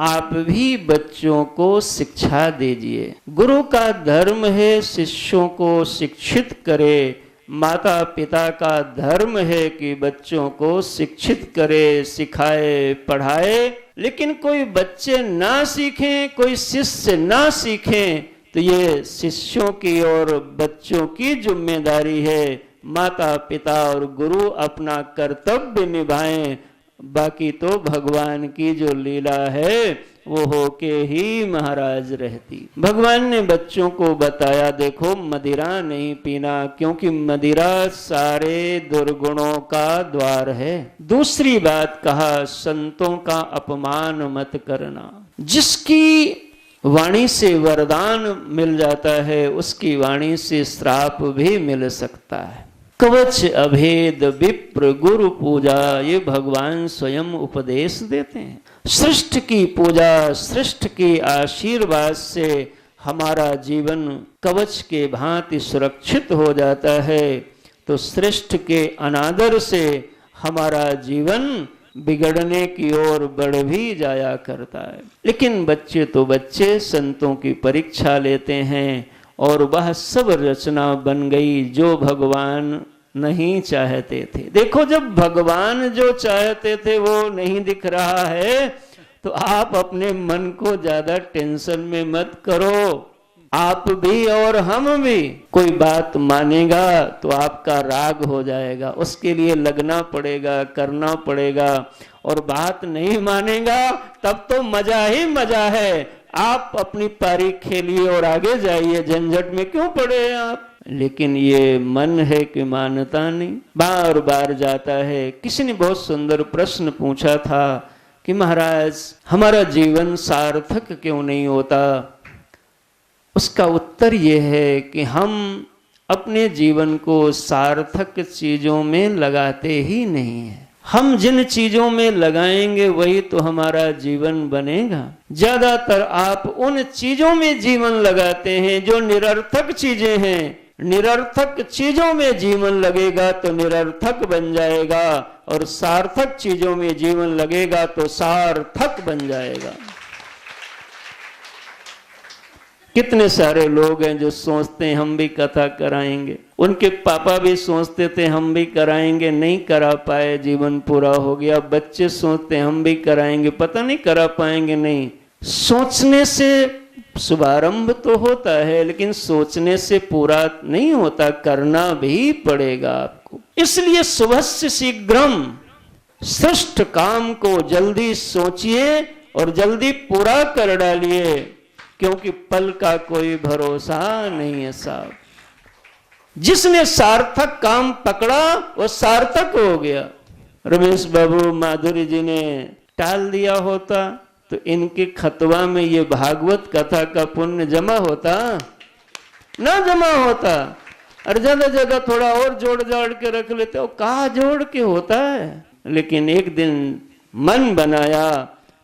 आप भी बच्चों को शिक्षा दीजिए। गुरु का धर्म है शिष्यों को शिक्षित करे, माता पिता का धर्म है कि बच्चों को शिक्षित करे, सिखाए, पढ़ाए। लेकिन कोई बच्चे ना सीखें, कोई शिष्य ना सीखें, तो ये शिष्यों की और बच्चों की जिम्मेदारी है। माता पिता और गुरु अपना कर्तव्य निभाएं, बाकी तो भगवान की जो लीला है वो होके ही महाराज रहती। भगवान ने बच्चों को बताया, देखो मदिरा नहीं पीना, क्योंकि मदिरा सारे दुर्गुणों का द्वार है। दूसरी बात कहा, संतों का अपमान मत करना। जिसकी वाणी से वरदान मिल जाता है, उसकी वाणी से श्राप भी मिल सकता है। कवच अभेद विप्र गुरु पूजा, ये भगवान स्वयं उपदेश देते हैं। सृष्ट की पूजा, सृष्ट के आशीर्वाद से हमारा जीवन कवच के भांति सुरक्षित हो जाता है, तो सृष्ट के अनादर से हमारा जीवन बिगड़ने की ओर बढ़ भी जाया करता है। लेकिन बच्चे तो बच्चे संतों की परीक्षा लेते हैं और वह सब रचना बन गई जो भगवान नहीं चाहते थे। देखो, जब भगवान जो चाहते थे वो नहीं दिख रहा है, तो आप अपने मन को ज्यादा टेंशन में मत करो। आप भी और हम भी। कोई बात मानेगा तो आपका राग हो जाएगा, उसके लिए लगना पड़ेगा, करना पड़ेगा। और बात नहीं मानेगा तब तो मजा ही मजा है। आप अपनी पारी खेलिए और आगे जाइए, झंझट में क्यों पड़े आप। लेकिन ये मन है कि मानता नहीं, बार बार जाता है। किसी ने बहुत सुंदर प्रश्न पूछा था कि महाराज हमारा जीवन सार्थक क्यों नहीं होता। उसका उत्तर यह है कि हम अपने जीवन को सार्थक चीजों में लगाते ही नहीं है। हम जिन चीजों में लगाएंगे वही तो हमारा जीवन बनेगा। ज्यादातर आप उन चीजों में जीवन लगाते हैं जो निरर्थक चीजें हैं। निरर्थक चीजों में जीवन लगेगा तो निरर्थक बन जाएगा, और सार्थक चीजों में जीवन लगेगा तो सार्थक बन जाएगा। कितने सारे लोग हैं जो सोचते हैं हम भी कथा कराएंगे। उनके पापा भी सोचते थे हम भी कराएंगे, नहीं करा पाए, जीवन पूरा हो गया। बच्चे सोचते हैं हम भी कराएंगे, पता नहीं करा पाएंगे। नहीं, सोचने से शुभारंभ तो होता है, लेकिन सोचने से पूरा नहीं होता, करना भी पड़ेगा आपको। इसलिए शुभस्य शीघ्रम, श्रेष्ठ काम को जल्दी सोचिए और जल्दी पूरा कर डालिए, क्योंकि पल का कोई भरोसा नहीं है साहब। जिसने सार्थक काम पकड़ा वो सार्थक हो गया। रमेश बाबू माधुरी जी ने टाल दिया होता तो इनके खतवा में ये भागवत कथा का पुण्य जमा होता ना जमा होता। और ज्यादा ज्यादा थोड़ा और जोड़ जाड़ के रख लेते हो, कहाँ जोड़ के होता है। लेकिन एक दिन मन बनाया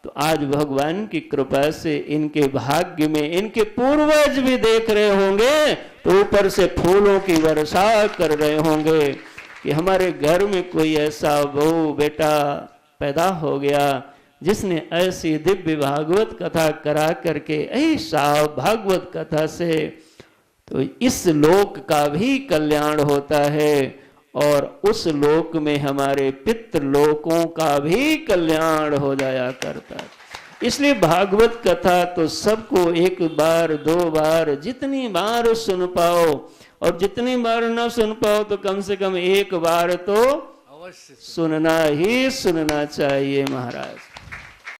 तो आज भगवान की कृपा से इनके भाग्य में इनके पूर्वज भी देख रहे होंगे, तो ऊपर से फूलों की वर्षा कर रहे होंगे कि हमारे घर में कोई ऐसा बहू बेटा पैदा हो गया जिसने ऐसी दिव्य भागवत कथा करा करके, ऐसा भागवत कथा से तो इस लोक का भी कल्याण होता है और उस लोक में हमारे पितृलोकों का भी कल्याण हो जाया करता है। इसलिए भागवत कथा तो सबको एक बार दो बार जितनी बार सुन पाओ, और जितनी बार ना सुन पाओ तो कम से कम एक बार तो अवश्य सुनना ही सुनना चाहिए महाराज।